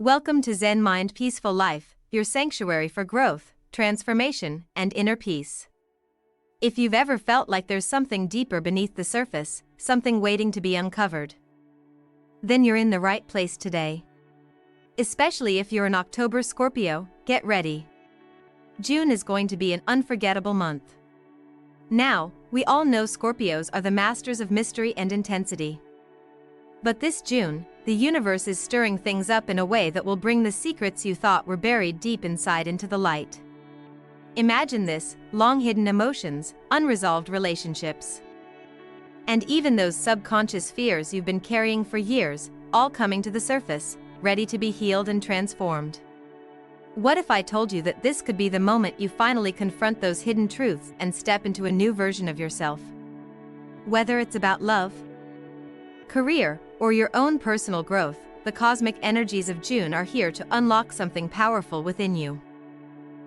Welcome to Zen Mind Peaceful Life, your sanctuary for growth, transformation, and inner peace. If you've ever felt like there's something deeper beneath the surface, something waiting to be uncovered, then you're in the right place today. Especially if you're an October Scorpio, get ready. June is going to be an unforgettable month. Now, we all know Scorpios are the masters of mystery and intensity. But this June, the universe is stirring things up in a way that will bring the secrets you thought were buried deep inside into the light. Imagine this: long-hidden emotions, unresolved relationships, and even those subconscious fears you've been carrying for years, all coming to the surface, ready to be healed and transformed. What if I told you that this could be the moment you finally confront those hidden truths and step into a new version of yourself? Whether it's about love, career, or your own personal growth, the cosmic energies of June are here to unlock something powerful within you.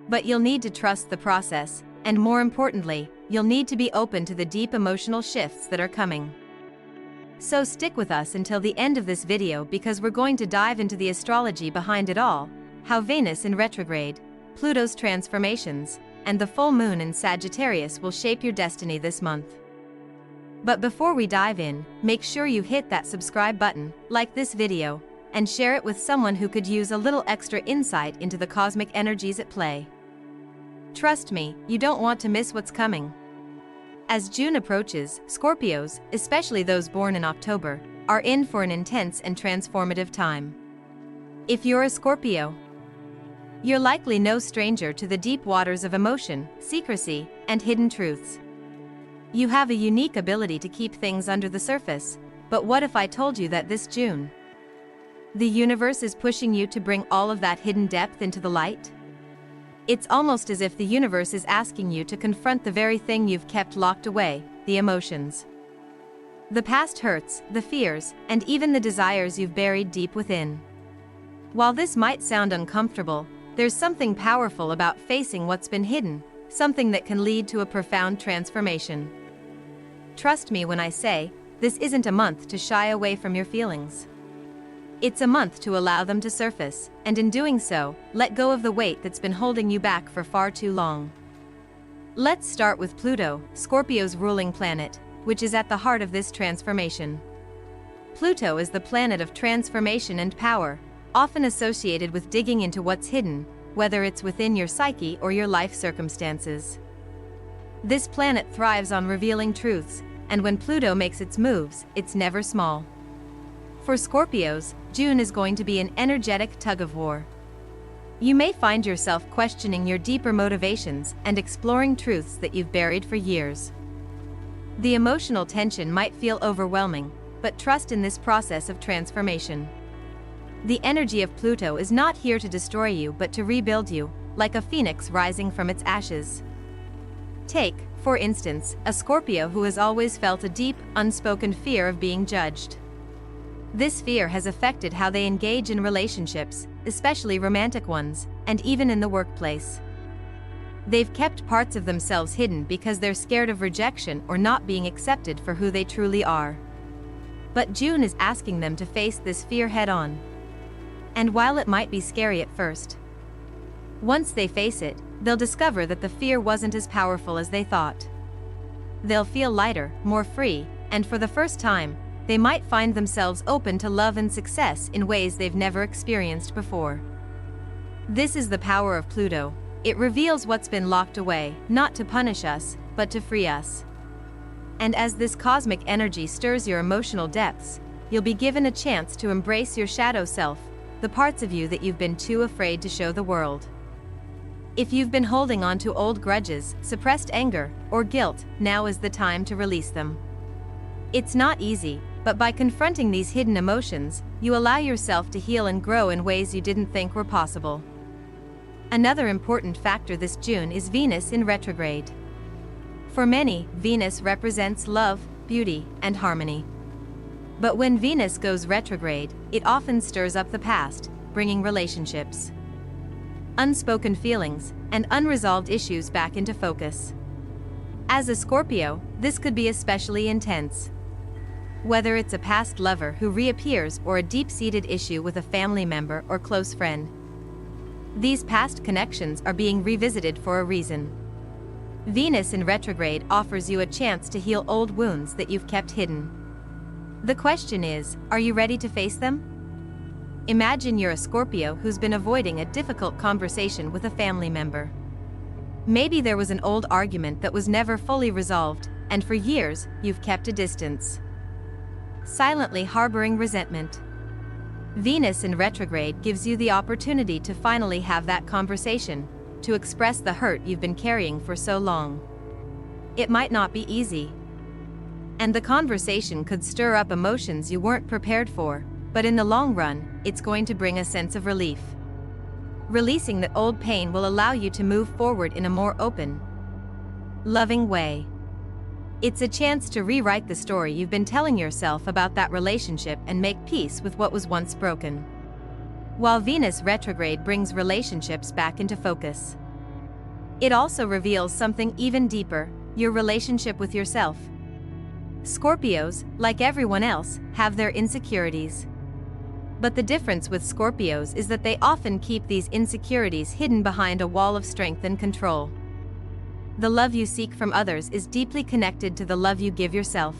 But you'll need to trust the process, and more importantly, you'll need to be open to the deep emotional shifts that are coming. So stick with us until the end of this video, because we're going to dive into the astrology behind it all, how Venus in retrograde, Pluto's transformations, and the full moon in Sagittarius will shape your destiny this month. But before we dive in, make sure you hit that subscribe button, like this video, and share it with someone who could use a little extra insight into the cosmic energies at play. Trust me, you don't want to miss what's coming. As June approaches, Scorpios, especially those born in October, are in for an intense and transformative time. If you're a Scorpio, you're likely no stranger to the deep waters of emotion, secrecy, and hidden truths. You have a unique ability to keep things under the surface, but what if I told you that this June, the universe is pushing you to bring all of that hidden depth into the light? It's almost as if the universe is asking you to confront the very thing you've kept locked away, the emotions. The past hurts, the fears, and even the desires you've buried deep within. While this might sound uncomfortable, there's something powerful about facing what's been hidden, something that can lead to a profound transformation. Trust me when I say, this isn't a month to shy away from your feelings. It's a month to allow them to surface, and in doing so, let go of the weight that's been holding you back for far too long. Let's start with Pluto, Scorpio's ruling planet, which is at the heart of this transformation. Pluto is the planet of transformation and power, often associated with digging into what's hidden, whether it's within your psyche or your life circumstances. This planet thrives on revealing truths, and when Pluto makes its moves, it's never small. For Scorpios, June is going to be an energetic tug-of-war. You may find yourself questioning your deeper motivations and exploring truths that you've buried for years. The emotional tension might feel overwhelming, but trust in this process of transformation. The energy of Pluto is not here to destroy you but to rebuild you, like a phoenix rising from its ashes. Take, for instance, a Scorpio who has always felt a deep, unspoken fear of being judged. This fear has affected how they engage in relationships, especially romantic ones, and even in the workplace. They've kept parts of themselves hidden because they're scared of rejection or not being accepted for who they truly are. But June is asking them to face this fear head-on. And while it might be scary at first, once they face it, they'll discover that the fear wasn't as powerful as they thought. They'll feel lighter, more free, and for the first time, they might find themselves open to love and success in ways they've never experienced before. This is the power of Pluto. It reveals what's been locked away, not to punish us, but to free us. And as this cosmic energy stirs your emotional depths, you'll be given a chance to embrace your shadow self, the parts of you that you've been too afraid to show the world. If you've been holding on to old grudges, suppressed anger, or guilt, now is the time to release them. It's not easy, but by confronting these hidden emotions, you allow yourself to heal and grow in ways you didn't think were possible. Another important factor this June is Venus in retrograde. For many, Venus represents love, beauty, and harmony. But when Venus goes retrograde, it often stirs up the past, bringing relationships, unspoken feelings, and unresolved issues back into focus. As a Scorpio, this could be especially intense. Whether it's a past lover who reappears or a deep-seated issue with a family member or close friend, these past connections are being revisited for a reason. Venus in retrograde offers you a chance to heal old wounds that you've kept hidden. The question is, are you ready to face them? Imagine you're a Scorpio who's been avoiding a difficult conversation with a family member. Maybe there was an old argument that was never fully resolved, and for years, you've kept a distance, silently harboring resentment. Venus in retrograde gives you the opportunity to finally have that conversation, to express the hurt you've been carrying for so long. It might not be easy, and the conversation could stir up emotions you weren't prepared for, but in the long run, it's going to bring a sense of relief. Releasing that old pain will allow you to move forward in a more open, loving way. It's a chance to rewrite the story you've been telling yourself about that relationship and make peace with what was once broken. While Venus retrograde brings relationships back into focus, it also reveals something even deeper: your relationship with yourself. Scorpios, like everyone else, have their insecurities. But the difference with Scorpios is that they often keep these insecurities hidden behind a wall of strength and control. The love you seek from others is deeply connected to the love you give yourself.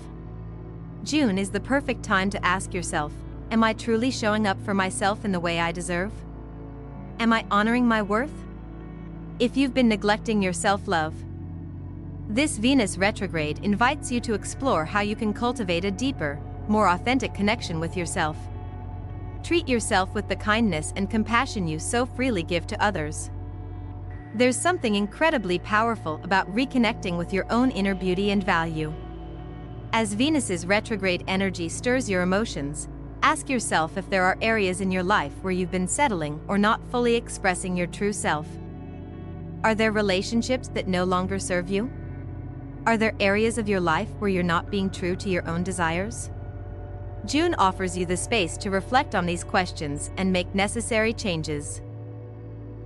June is the perfect time to ask yourself, am I truly showing up for myself in the way I deserve? Am I honoring my worth? If you've been neglecting your self-love, this Venus retrograde invites you to explore how you can cultivate a deeper, more authentic connection with yourself. Treat yourself with the kindness and compassion you so freely give to others. There's something incredibly powerful about reconnecting with your own inner beauty and value. As Venus's retrograde energy stirs your emotions, ask yourself if there are areas in your life where you've been settling or not fully expressing your true self. Are there relationships that no longer serve you? Are there areas of your life where you're not being true to your own desires? June offers you the space to reflect on these questions and make necessary changes.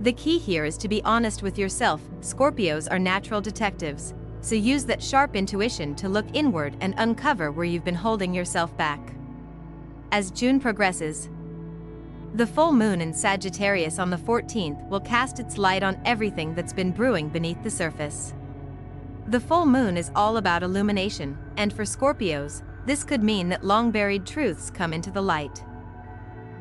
The key here is to be honest with yourself. Scorpios are natural detectives, so use that sharp intuition to look inward and uncover where you've been holding yourself back. As June progresses, the full moon in Sagittarius on the 14th will cast its light on everything that's been brewing beneath the surface. The full moon is all about illumination, and for Scorpios, this could mean that long-buried truths come into the light.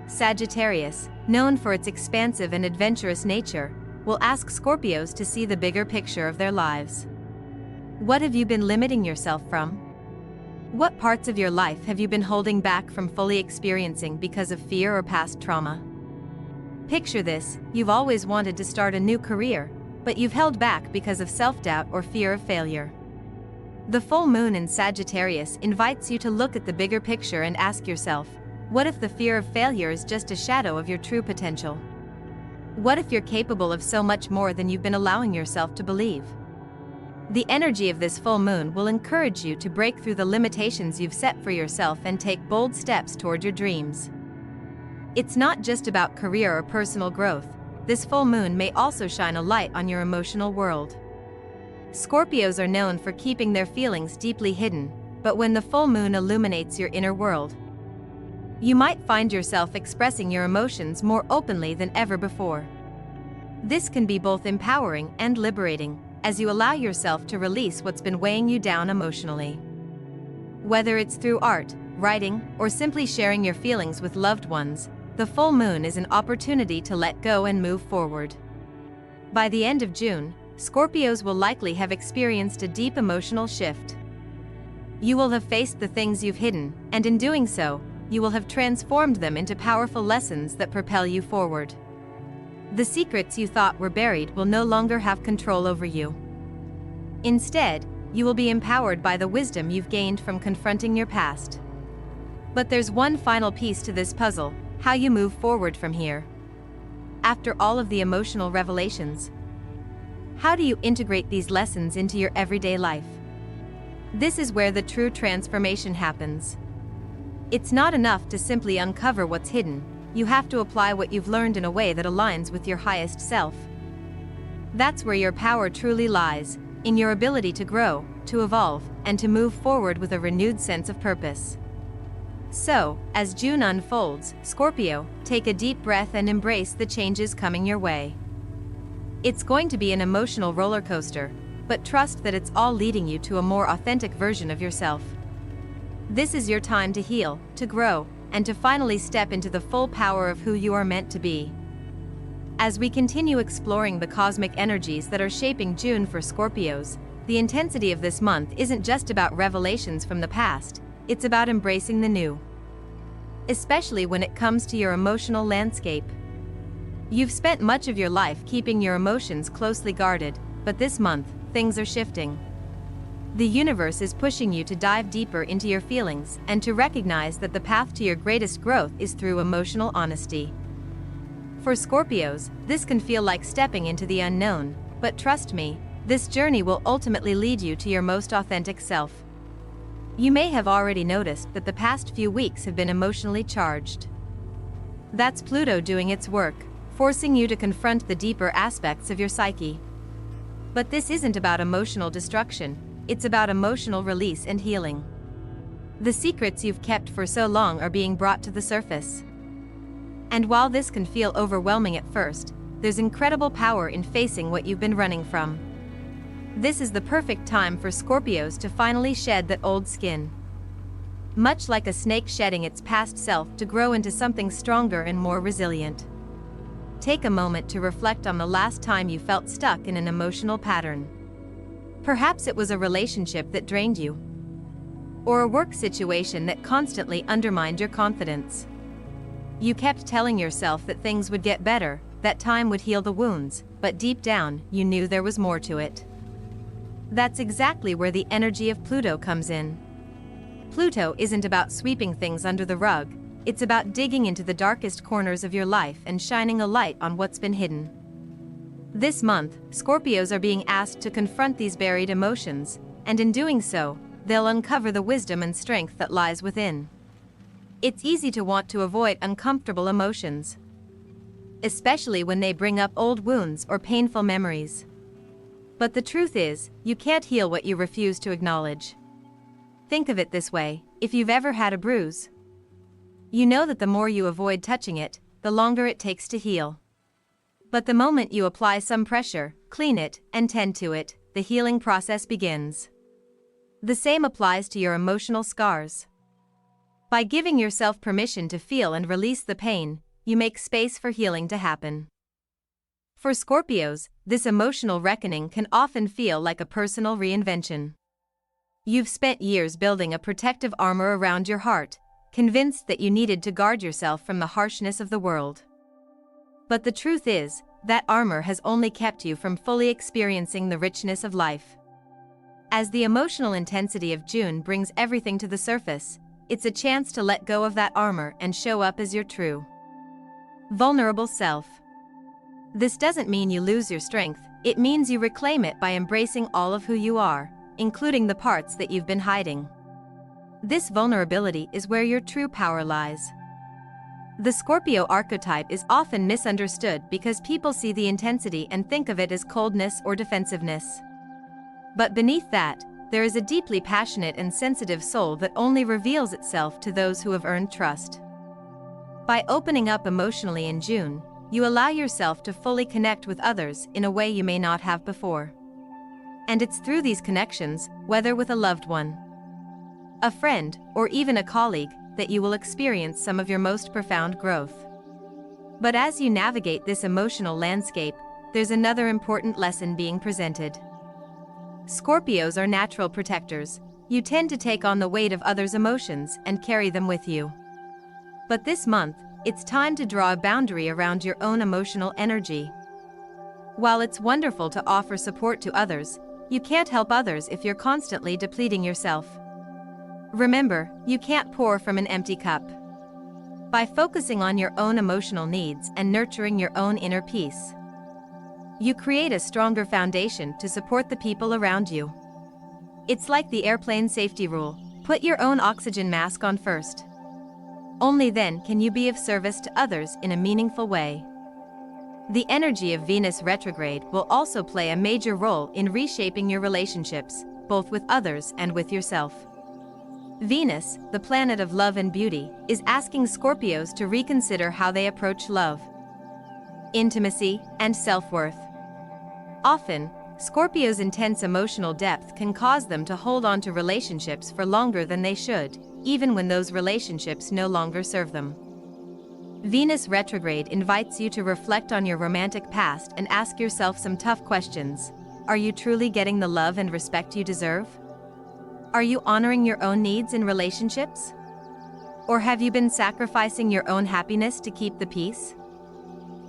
Sagittarius, known for its expansive and adventurous nature, will ask Scorpios to see the bigger picture of their lives. What have you been limiting yourself from? What parts of your life have you been holding back from fully experiencing because of fear or past trauma? Picture this: you've always wanted to start a new career, but you've held back because of self-doubt or fear of failure. The full moon in Sagittarius invites you to look at the bigger picture and ask yourself, what if the fear of failure is just a shadow of your true potential? What if you're capable of so much more than you've been allowing yourself to believe? The energy of this full moon will encourage you to break through the limitations you've set for yourself and take bold steps toward your dreams. It's not just about career or personal growth. This full moon may also shine a light on your emotional world. Scorpios are known for keeping their feelings deeply hidden, but when the full moon illuminates your inner world, you might find yourself expressing your emotions more openly than ever before. This can be both empowering and liberating, as you allow yourself to release what's been weighing you down emotionally. Whether it's through art, writing, or simply sharing your feelings with loved ones, the full moon is an opportunity to let go and move forward. By the end of June, Scorpios will likely have experienced a deep emotional shift. You will have faced the things you've hidden, and in doing so, you will have transformed them into powerful lessons that propel you forward. The secrets you thought were buried will no longer have control over you. Instead, you will be empowered by the wisdom you've gained from confronting your past. But there's one final piece to this puzzle: how you move forward from here. After all of the emotional revelations, how do you integrate these lessons into your everyday life? This is where the true transformation happens. It's not enough to simply uncover what's hidden. You have to apply what you've learned in a way that aligns with your highest self. That's where your power truly lies, in your ability to grow, to evolve, and to move forward with a renewed sense of purpose. So, as June unfolds, Scorpio, take a deep breath and embrace the changes coming your way. It's going to be an emotional roller coaster, but trust that it's all leading you to a more authentic version of yourself. This is your time to heal, to grow, and to finally step into the full power of who you are meant to be. As we continue exploring the cosmic energies that are shaping June for Scorpios, the intensity of this month isn't just about revelations from the past, it's about embracing the new. Especially when it comes to your emotional landscape. You've spent much of your life keeping your emotions closely guarded, but this month, things are shifting. The universe is pushing you to dive deeper into your feelings and to recognize that the path to your greatest growth is through emotional honesty. For Scorpios, this can feel like stepping into the unknown, but trust me, this journey will ultimately lead you to your most authentic self. You may have already noticed that the past few weeks have been emotionally charged. That's Pluto doing its work, forcing you to confront the deeper aspects of your psyche. But this isn't about emotional destruction, it's about emotional release and healing. The secrets you've kept for so long are being brought to the surface. And while this can feel overwhelming at first, there's incredible power in facing what you've been running from. This is the perfect time for Scorpios to finally shed that old skin. Much like a snake shedding its past self to grow into something stronger and more resilient. Take a moment to reflect on the last time you felt stuck in an emotional pattern. Perhaps it was a relationship that drained you, or a work situation that constantly undermined your confidence. You kept telling yourself that things would get better, that time would heal the wounds, but deep down, you knew there was more to it. That's exactly where the energy of Pluto comes in. Pluto isn't about sweeping things under the rug, it's about digging into the darkest corners of your life and shining a light on what's been hidden. This month, Scorpios are being asked to confront these buried emotions, and in doing so, they'll uncover the wisdom and strength that lies within. It's easy to want to avoid uncomfortable emotions, especially when they bring up old wounds or painful memories. But the truth is, you can't heal what you refuse to acknowledge. Think of it this way: if you've ever had a bruise, you know that the more you avoid touching it, the longer it takes to heal. But the moment you apply some pressure, clean it, and tend to it, the healing process begins. The same applies to your emotional scars. By giving yourself permission to feel and release the pain, you make space for healing to happen. For Scorpios, this emotional reckoning can often feel like a personal reinvention. You've spent years building a protective armor around your heart, convinced that you needed to guard yourself from the harshness of the world. But the truth is, that armor has only kept you from fully experiencing the richness of life. As the emotional intensity of June brings everything to the surface, it's a chance to let go of that armor and show up as your true, vulnerable self. This doesn't mean you lose your strength, it means you reclaim it by embracing all of who you are, including the parts that you've been hiding. This vulnerability is where your true power lies. The Scorpio archetype is often misunderstood because people see the intensity and think of it as coldness or defensiveness. But beneath that, there is a deeply passionate and sensitive soul that only reveals itself to those who have earned trust. By opening up emotionally in June, you allow yourself to fully connect with others in a way you may not have before. And it's through these connections, whether with a loved one, a friend, or even a colleague, that you will experience some of your most profound growth. But as you navigate this emotional landscape, there's another important lesson being presented. Scorpios are natural protectors. You tend to take on the weight of others' emotions and carry them with you. But this month, it's time to draw a boundary around your own emotional energy. While it's wonderful to offer support to others, you can't help others if you're constantly depleting yourself. Remember, you can't pour from an empty cup. By focusing on your own emotional needs and nurturing your own inner peace, you create a stronger foundation to support the people around you. It's like the airplane safety rule: put your own oxygen mask on first. Only then can you be of service to others in a meaningful way. The energy of Venus retrograde will also play a major role in reshaping your relationships, both with others and with yourself. Venus, the planet of love and beauty, is asking Scorpios to reconsider how they approach love, intimacy, and self-worth. Often, Scorpios' intense emotional depth can cause them to hold on to relationships for longer than they should, even when those relationships no longer serve them. Venus retrograde invites you to reflect on your romantic past and ask yourself some tough questions. Are you truly getting the love and respect you deserve? Are you honoring your own needs in relationships? Or have you been sacrificing your own happiness to keep the peace?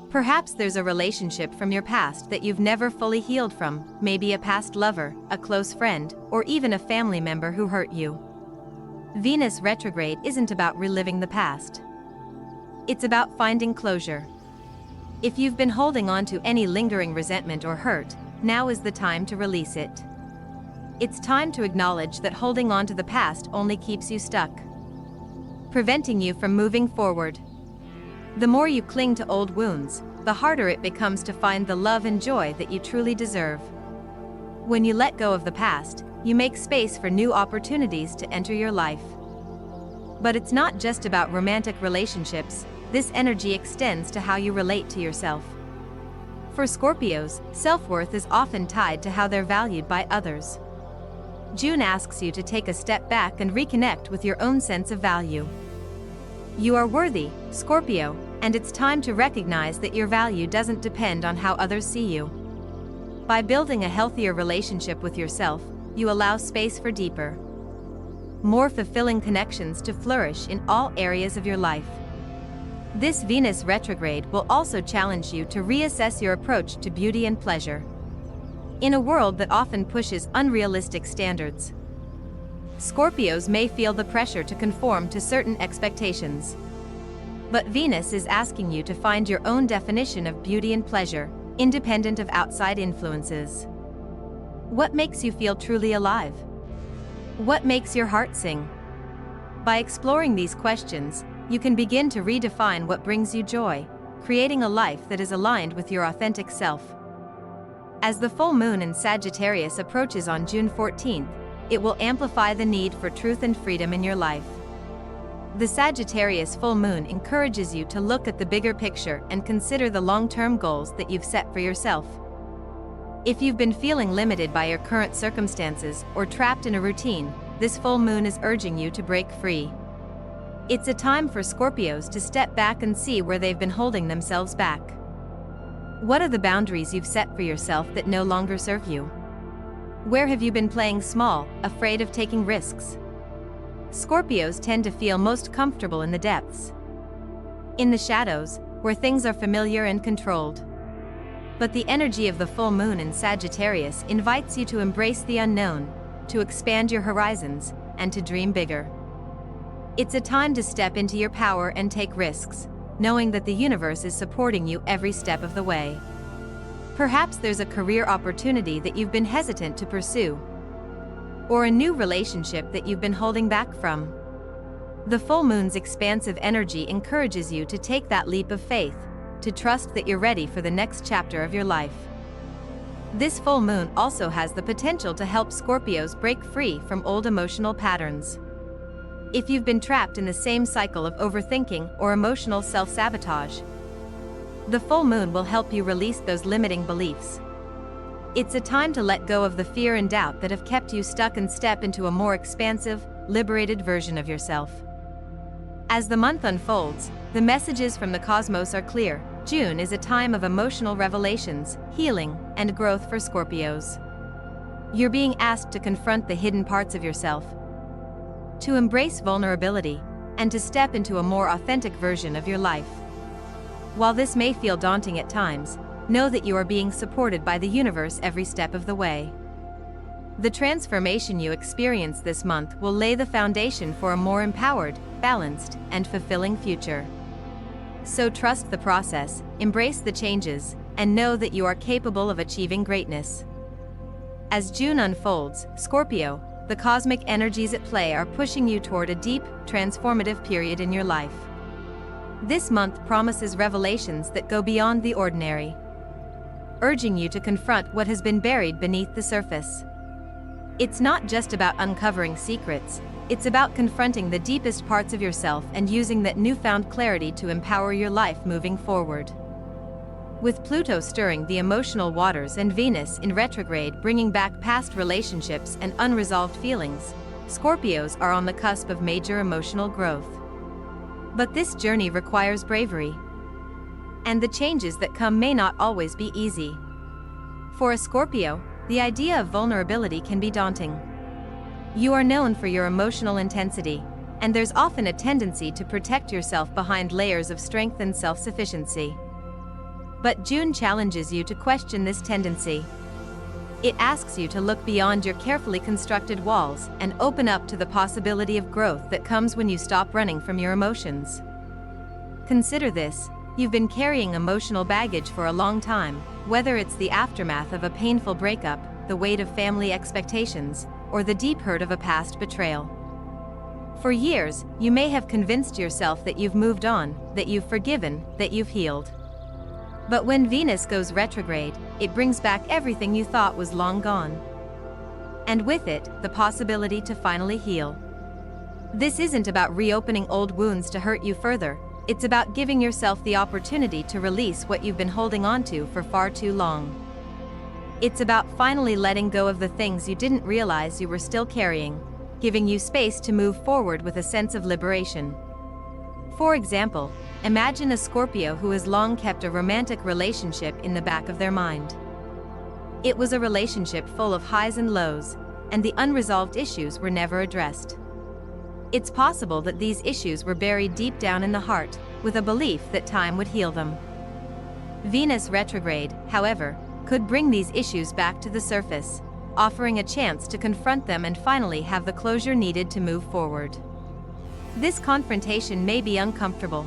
Perhaps there's a relationship from your past that you've never fully healed from, maybe a past lover, a close friend, or even a family member who hurt you. Venus retrograde isn't about reliving the past. It's about finding closure. If you've been holding on to any lingering resentment or hurt, now is the time to release it. It's time to acknowledge that holding on to the past only keeps you stuck, preventing you from moving forward. The more you cling to old wounds, the harder it becomes to find the love and joy that you truly deserve. When you let go of the past, you make space for new opportunities to enter your life. But it's not just about romantic relationships, this energy extends to how you relate to yourself. For Scorpios, self-worth is often tied to how they're valued by others. June asks you to take a step back and reconnect with your own sense of value. You are worthy, Scorpio, and it's time to recognize that your value doesn't depend on how others see you. By building a healthier relationship with yourself, you allow space for deeper, more fulfilling connections to flourish in all areas of your life. This Venus retrograde will also challenge you to reassess your approach to beauty and pleasure. In a world that often pushes unrealistic standards, Scorpios may feel the pressure to conform to certain expectations. But Venus is asking you to find your own definition of beauty and pleasure, independent of outside influences. What makes you feel truly alive? What makes your heart sing? By exploring these questions, you can begin to redefine what brings you joy, creating a life that is aligned with your authentic self. As the full moon in Sagittarius approaches on June 14th, it will amplify the need for truth and freedom in your life. The Sagittarius full moon encourages you to look at the bigger picture and consider the long-term goals that you've set for yourself. If you've been feeling limited by your current circumstances or trapped in a routine, this full moon is urging you to break free. It's a time for Scorpios to step back and see where they've been holding themselves back. What are the boundaries you've set for yourself that no longer serve you? Where have you been playing small, afraid of taking risks? Scorpios tend to feel most comfortable in the depths, in the shadows, where things are familiar and controlled. But the energy of the full moon in Sagittarius invites you to embrace the unknown, to expand your horizons, and to dream bigger. It's a time to step into your power and take risks, knowing that the universe is supporting you every step of the way. Perhaps there's a career opportunity that you've been hesitant to pursue, or a new relationship that you've been holding back from. The full moon's expansive energy encourages you to take that leap of faith, to trust that you're ready for the next chapter of your life. This full moon also has the potential to help Scorpios break free from old emotional patterns. If you've been trapped in the same cycle of overthinking or emotional self-sabotage, the full moon will help you release those limiting beliefs. It's a time to let go of the fear and doubt that have kept you stuck and step into a more expansive, liberated version of yourself. As the month unfolds, the messages from the cosmos are clear. June is a time of emotional revelations, healing, and growth for Scorpios. You're being asked to confront the hidden parts of yourself, to embrace vulnerability, and to step into a more authentic version of your life. While this may feel daunting at times, know that you are being supported by the universe every step of the way. The transformation you experience this month will lay the foundation for a more empowered, balanced, and fulfilling future. So trust the process, embrace the changes, and know that you are capable of achieving greatness. As June unfolds, Scorpio, the cosmic energies at play are pushing you toward a deep, transformative period in your life. This month promises revelations that go beyond the ordinary, urging you to confront what has been buried beneath the surface. It's not just about uncovering secrets, It's about confronting the deepest parts of yourself and using that newfound clarity to empower your life moving forward. With Pluto stirring the emotional waters and Venus in retrograde bringing back past relationships and unresolved feelings, Scorpios are on the cusp of major emotional growth. But this journey requires bravery. And the changes that come may not always be easy. For a Scorpio, the idea of vulnerability can be daunting. You are known for your emotional intensity, and there's often a tendency to protect yourself behind layers of strength and self-sufficiency. But June challenges you to question this tendency. It asks you to look beyond your carefully constructed walls and open up to the possibility of growth that comes when you stop running from your emotions. Consider this: you've been carrying emotional baggage for a long time, whether it's the aftermath of a painful breakup, the weight of family expectations, or the deep hurt of a past betrayal. For years, you may have convinced yourself that you've moved on, that you've forgiven, that you've healed. But when Venus goes retrograde, it brings back everything you thought was long gone. And with it, the possibility to finally heal. This isn't about reopening old wounds to hurt you further, it's about giving yourself the opportunity to release what you've been holding onto for far too long. It's about finally letting go of the things you didn't realize you were still carrying, giving you space to move forward with a sense of liberation. For example, imagine a Scorpio who has long kept a romantic relationship in the back of their mind. It was a relationship full of highs and lows, and the unresolved issues were never addressed. It's possible that these issues were buried deep down in the heart, with a belief that time would heal them. Venus retrograde, however, could bring these issues back to the surface, offering a chance to confront them and finally have the closure needed to move forward. This confrontation may be uncomfortable,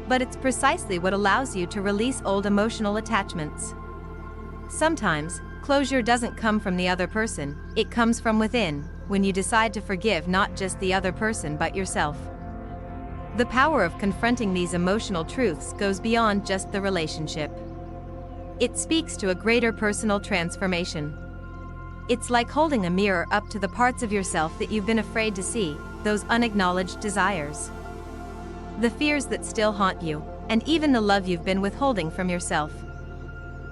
but it's precisely what allows you to release old emotional attachments. Sometimes, closure doesn't come from the other person, it comes from within, when you decide to forgive not just the other person but yourself. The power of confronting these emotional truths goes beyond just the relationship. It speaks to a greater personal transformation. It's like holding a mirror up to the parts of yourself that you've been afraid to see, those unacknowledged desires, the fears that still haunt you, and even the love you've been withholding from yourself.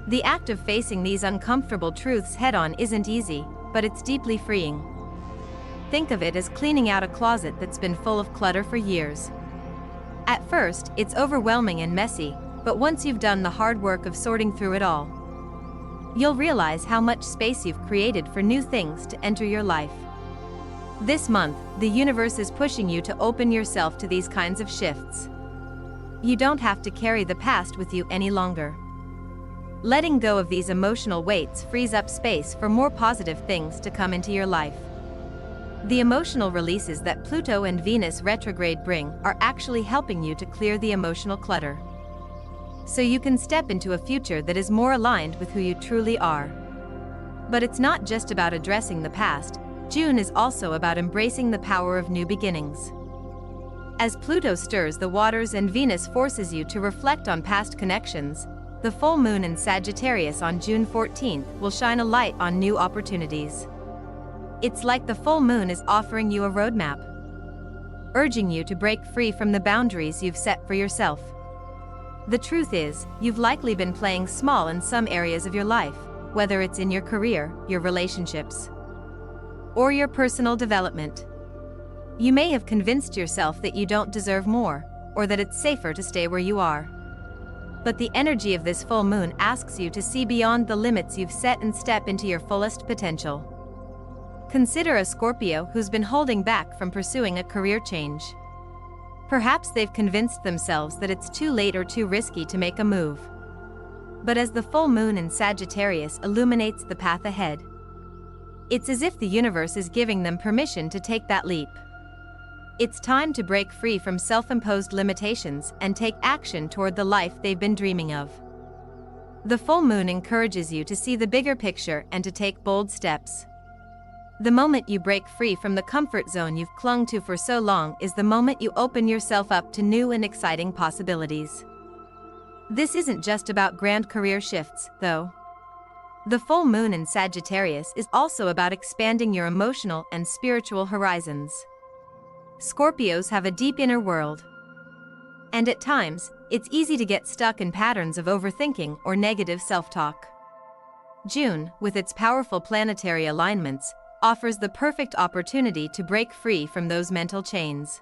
The act of facing these uncomfortable truths head-on isn't easy, but it's deeply freeing. Think of it as cleaning out a closet that's been full of clutter for years. At first, it's overwhelming and messy, but once you've done the hard work of sorting through it all, you'll realize how much space you've created for new things to enter your life. This month, the universe is pushing you to open yourself to these kinds of shifts. You don't have to carry the past with you any longer. Letting go of these emotional weights frees up space for more positive things to come into your life. The emotional releases that Pluto and Venus retrograde bring are actually helping you to clear the emotional clutter, so you can step into a future that is more aligned with who you truly are. But it's not just about addressing the past. June is also about embracing the power of new beginnings. As Pluto stirs the waters and Venus forces you to reflect on past connections, the full moon in Sagittarius on June 14th will shine a light on new opportunities. It's like the full moon is offering you a roadmap, urging you to break free from the boundaries you've set for yourself. The truth is, you've likely been playing small in some areas of your life, whether it's in your career, your relationships, or your personal development. You may have convinced yourself that you don't deserve more, or that it's safer to stay where you are. But the energy of this full moon asks you to see beyond the limits you've set and step into your fullest potential. Consider a Scorpio who's been holding back from pursuing a career change. Perhaps they've convinced themselves that it's too late or too risky to make a move. But as the full moon in Sagittarius illuminates the path ahead, it's as if the universe is giving them permission to take that leap. It's time to break free from self-imposed limitations and take action toward the life they've been dreaming of. The full moon encourages you to see the bigger picture and to take bold steps. The moment you break free from the comfort zone you've clung to for so long is the moment you open yourself up to new and exciting possibilities. This isn't just about grand career shifts, though. The full moon in Sagittarius is also about expanding your emotional and spiritual horizons. Scorpios have a deep inner world. And at times, it's easy to get stuck in patterns of overthinking or negative self-talk. June, with its powerful planetary alignments, offers the perfect opportunity to break free from those mental chains.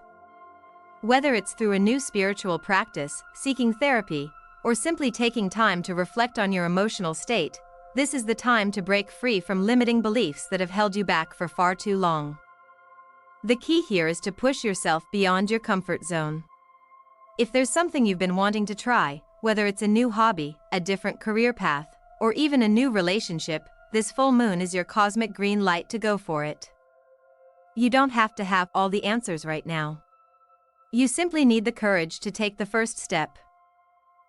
Whether it's through a new spiritual practice, seeking therapy, or simply taking time to reflect on your emotional state, this is the time to break free from limiting beliefs that have held you back for far too long. The key here is to push yourself beyond your comfort zone. If there's something you've been wanting to try, whether it's a new hobby, a different career path, or even a new relationship, this full moon is your cosmic green light to go for it. You don't have to have all the answers right now. You simply need the courage to take the first step.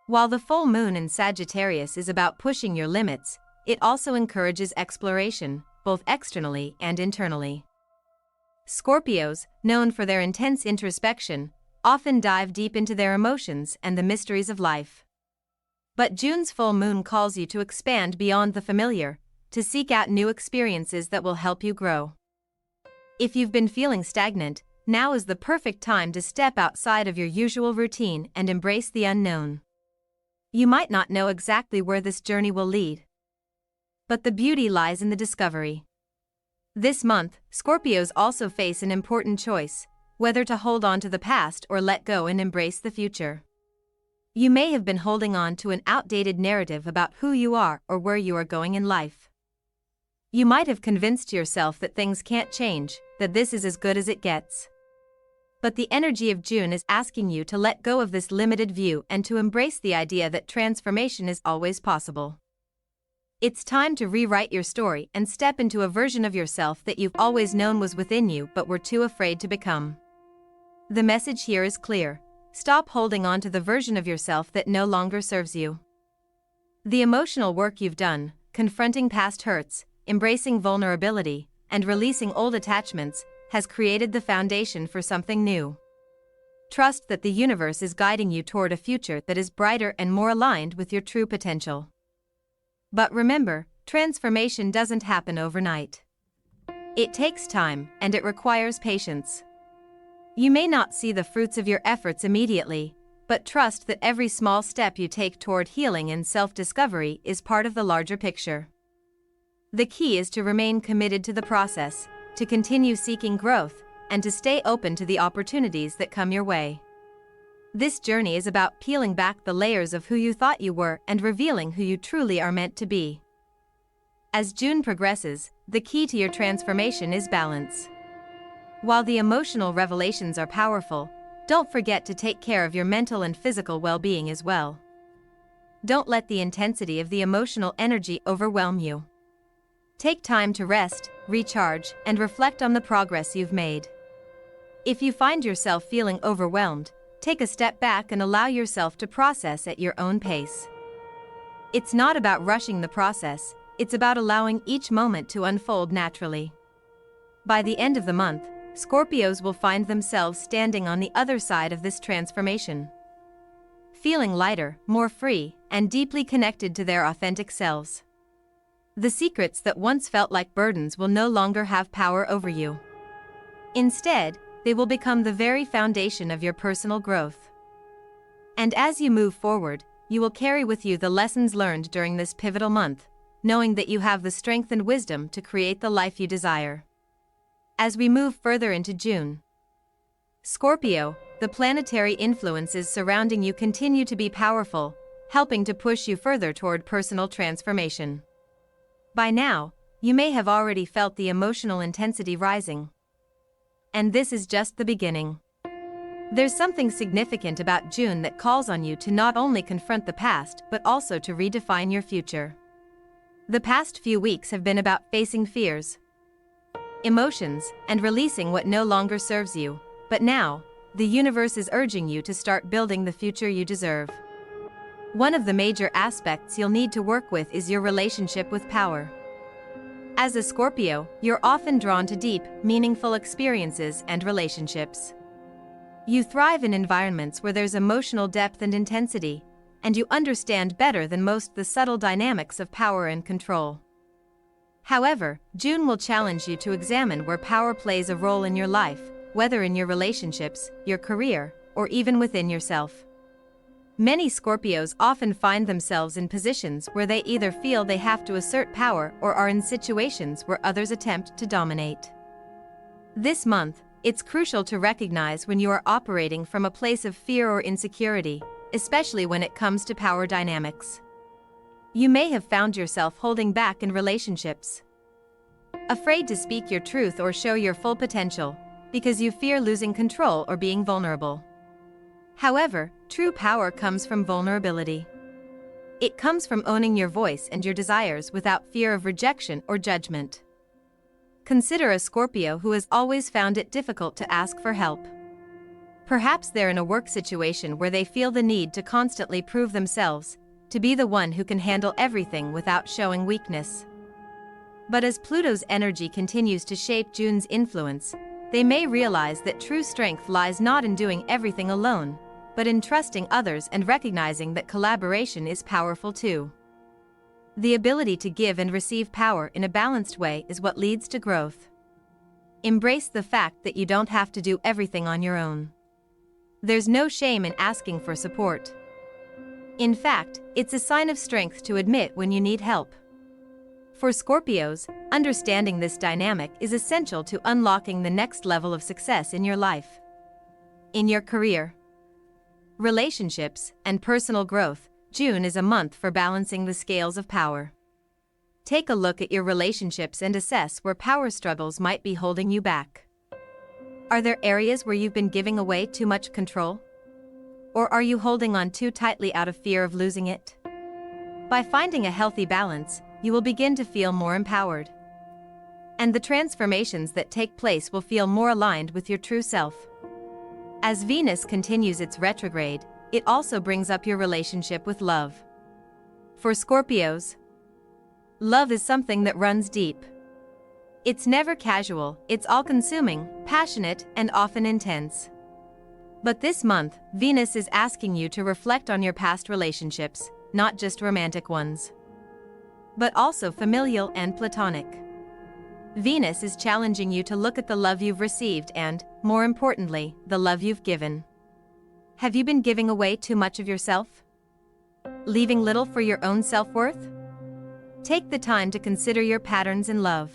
While the full moon in Sagittarius is about pushing your limits, it also encourages exploration, both externally and internally. Scorpios, known for their intense introspection, often dive deep into their emotions and the mysteries of life. But June's full moon calls you to expand beyond the familiar, to seek out new experiences that will help you grow. If you've been feeling stagnant, now is the perfect time to step outside of your usual routine and embrace the unknown. You might not know exactly where this journey will lead, but the beauty lies in the discovery. This month, Scorpios also face an important choice, whether to hold on to the past or let go and embrace the future. You may have been holding on to an outdated narrative about who you are or where you are going in life. You might have convinced yourself that things can't change, that this is as good as it gets. But the energy of June is asking you to let go of this limited view and to embrace the idea that transformation is always possible. It's time to rewrite your story and step into a version of yourself that you've always known was within you but were too afraid to become. The message here is clear: stop holding on to the version of yourself that no longer serves you. The emotional work you've done, confronting past hurts, embracing vulnerability, and releasing old attachments, has created the foundation for something new. Trust that the universe is guiding you toward a future that is brighter and more aligned with your true potential. But remember, transformation doesn't happen overnight. It takes time, and it requires patience. You may not see the fruits of your efforts immediately, but trust that every small step you take toward healing and self-discovery is part of the larger picture. The key is to remain committed to the process, to continue seeking growth, and to stay open to the opportunities that come your way. This journey is about peeling back the layers of who you thought you were and revealing who you truly are meant to be. As June progresses, the key to your transformation is balance. While the emotional revelations are powerful, don't forget to take care of your mental and physical well-being as well. Don't let the intensity of the emotional energy overwhelm you. Take time to rest, recharge, and reflect on the progress you've made. If you find yourself feeling overwhelmed, take a step back and allow yourself to process at your own pace. It's not about rushing the process, it's about allowing each moment to unfold naturally. By the end of the month, Scorpios will find themselves standing on the other side of this transformation, feeling lighter, more free, and deeply connected to their authentic selves. The secrets that once felt like burdens will no longer have power over you. Instead, they will become the very foundation of your personal growth. And as you move forward, you will carry with you the lessons learned during this pivotal month, knowing that you have the strength and wisdom to create the life you desire. As we move further into June, Scorpio, the planetary influences surrounding you continue to be powerful, helping to push you further toward personal transformation. By now, you may have already felt the emotional intensity rising. And this is just the beginning. There's something significant about June that calls on you to not only confront the past but also to redefine your future. The past few weeks have been about facing fears, emotions, and releasing what no longer serves you, but now, the universe is urging you to start building the future you deserve. One of the major aspects you'll need to work with is your relationship with power. As a Scorpio, you're often drawn to deep, meaningful experiences and relationships. You thrive in environments where there's emotional depth and intensity, and you understand better than most the subtle dynamics of power and control. However, June will challenge you to examine where power plays a role in your life, whether in your relationships, your career, or even within yourself. Many Scorpios often find themselves in positions where they either feel they have to assert power or are in situations where others attempt to dominate. This month, it's crucial to recognize when you are operating from a place of fear or insecurity, especially when it comes to power dynamics. You may have found yourself holding back in relationships, afraid to speak your truth or show your full potential, because you fear losing control or being vulnerable. However, true power comes from vulnerability. It comes from owning your voice and your desires without fear of rejection or judgment. Consider a Scorpio who has always found it difficult to ask for help. Perhaps they're in a work situation where they feel the need to constantly prove themselves, to be the one who can handle everything without showing weakness. But as Pluto's energy continues to shape June's influence, they may realize that true strength lies not in doing everything alone, but in trusting others and recognizing that collaboration is powerful too. The ability to give and receive power in a balanced way is what leads to growth. Embrace the fact that you don't have to do everything on your own. There's no shame in asking for support. In fact, it's a sign of strength to admit when you need help. For Scorpios, understanding this dynamic is essential to unlocking the next level of success in your life. In your career, relationships, and personal growth, June is a month for balancing the scales of power. Take a look at your relationships and assess where power struggles might be holding you back. Are there areas where you've been giving away too much control? Or are you holding on too tightly out of fear of losing it? By finding a healthy balance, you will begin to feel more empowered. And the transformations that take place will feel more aligned with your true self. As Venus continues its retrograde, it also brings up your relationship with love. For Scorpios, love is something that runs deep. It's never casual, it's all-consuming, passionate, and often intense. But this month, Venus is asking you to reflect on your past relationships, not just romantic ones, but also familial and platonic. Venus is challenging you to look at the love you've received and, more importantly, the love you've given. Have you been giving away too much of yourself? Leaving little for your own self-worth? Take the time to consider your patterns in love.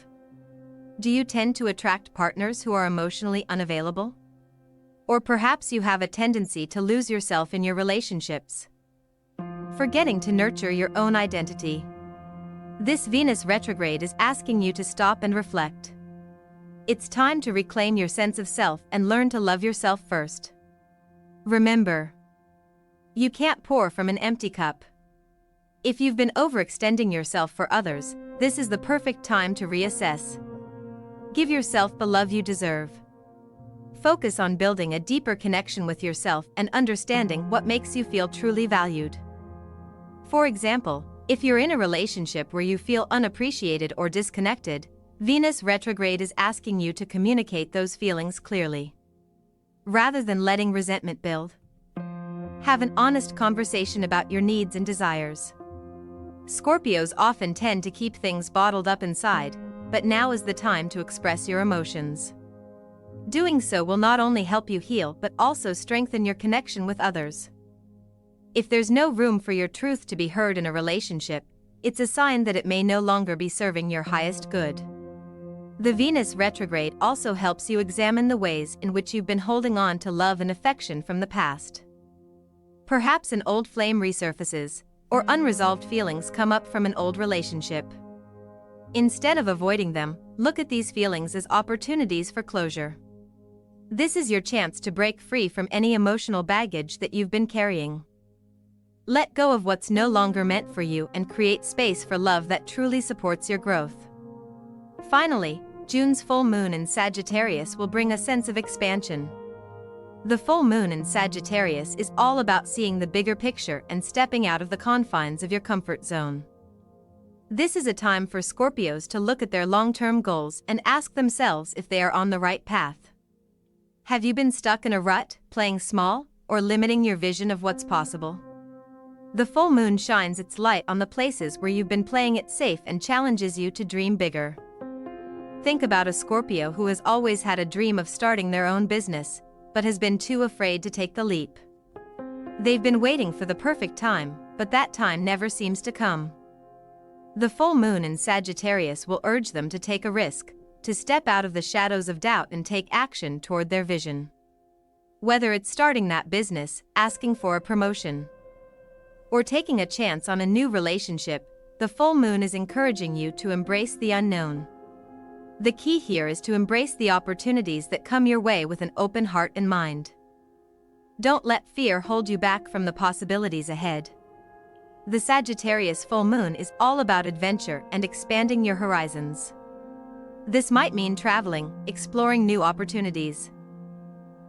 Do you tend to attract partners who are emotionally unavailable? Or perhaps you have a tendency to lose yourself in your relationships, forgetting to nurture your own identity. This Venus retrograde is asking you to stop and reflect. It's time to reclaim your sense of self and learn to love yourself first. Remember, you can't pour from an empty cup. If you've been overextending yourself for others, this is the perfect time to reassess. Give yourself the love you deserve. Focus on building a deeper connection with yourself and understanding what makes you feel truly valued. For example, if you're in a relationship where you feel unappreciated or disconnected, Venus retrograde is asking you to communicate those feelings clearly. Rather than letting resentment build, have an honest conversation about your needs and desires. Scorpios often tend to keep things bottled up inside, but now is the time to express your emotions. Doing so will not only help you heal but also strengthen your connection with others. If there's no room for your truth to be heard in a relationship, it's a sign that it may no longer be serving your highest good. The Venus retrograde also helps you examine the ways in which you've been holding on to love and affection from the past. Perhaps an old flame resurfaces, or unresolved feelings come up from an old relationship. Instead of avoiding them, look at these feelings as opportunities for closure. This is your chance to break free from any emotional baggage that you've been carrying. Let go of what's no longer meant for you and create space for love that truly supports your growth. Finally, June's full moon in Sagittarius will bring a sense of expansion. The full moon in Sagittarius is all about seeing the bigger picture and stepping out of the confines of your comfort zone. This is a time for Scorpios to look at their long-term goals and ask themselves if they are on the right path. Have you been stuck in a rut, playing small, or limiting your vision of what's possible? The full moon shines its light on the places where you've been playing it safe and challenges you to dream bigger. Think about a Scorpio who has always had a dream of starting their own business, but has been too afraid to take the leap. They've been waiting for the perfect time, but that time never seems to come. The full moon in Sagittarius will urge them to take a risk, to step out of the shadows of doubt and take action toward their vision. Whether it's starting that business, asking for a promotion, or taking a chance on a new relationship, the full moon is encouraging you to embrace the unknown. The key here is to embrace the opportunities that come your way with an open heart and mind. Don't let fear hold you back from the possibilities ahead. The Sagittarius full moon is all about adventure and expanding your horizons. This might mean traveling, exploring new opportunities,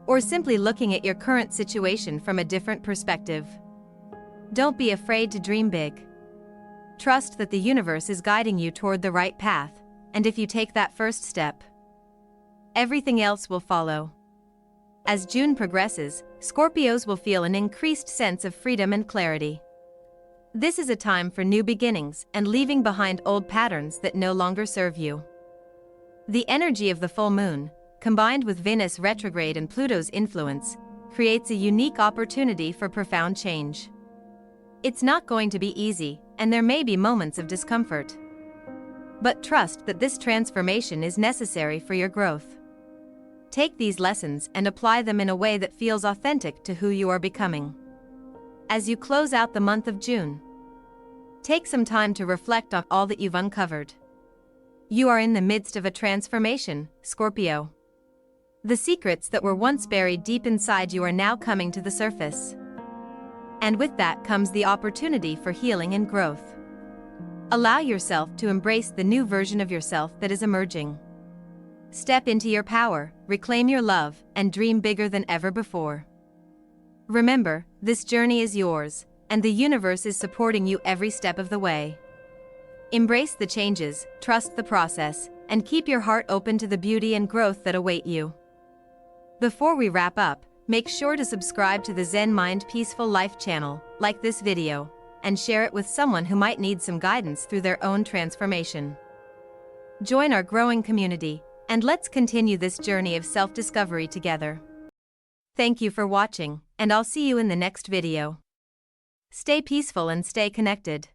or simply looking at your current situation from a different perspective. Don't be afraid to dream big. Trust that the universe is guiding you toward the right path, and if you take that first step, everything else will follow. As June progresses, Scorpios will feel an increased sense of freedom and clarity. This is a time for new beginnings and leaving behind old patterns that no longer serve you. The energy of the full moon, combined with Venus retrograde and Pluto's influence, creates a unique opportunity for profound change. It's not going to be easy, and there may be moments of discomfort. But trust that this transformation is necessary for your growth. Take these lessons and apply them in a way that feels authentic to who you are becoming. As you close out the month of June, take some time to reflect on all that you've uncovered. You are in the midst of a transformation, Scorpio. The secrets that were once buried deep inside you are now coming to the surface. And with that comes the opportunity for healing and growth. Allow yourself to embrace the new version of yourself that is emerging. Step into your power, reclaim your love, and dream bigger than ever before. Remember, this journey is yours, and the universe is supporting you every step of the way. Embrace the changes, trust the process, and keep your heart open to the beauty and growth that await you. Before we wrap up, make sure to subscribe to the Zen Mind Peaceful Life channel, like this video, and share it with someone who might need some guidance through their own transformation. Join our growing community, and let's continue this journey of self-discovery together. Thank you for watching, and I'll see you in the next video. Stay peaceful and stay connected.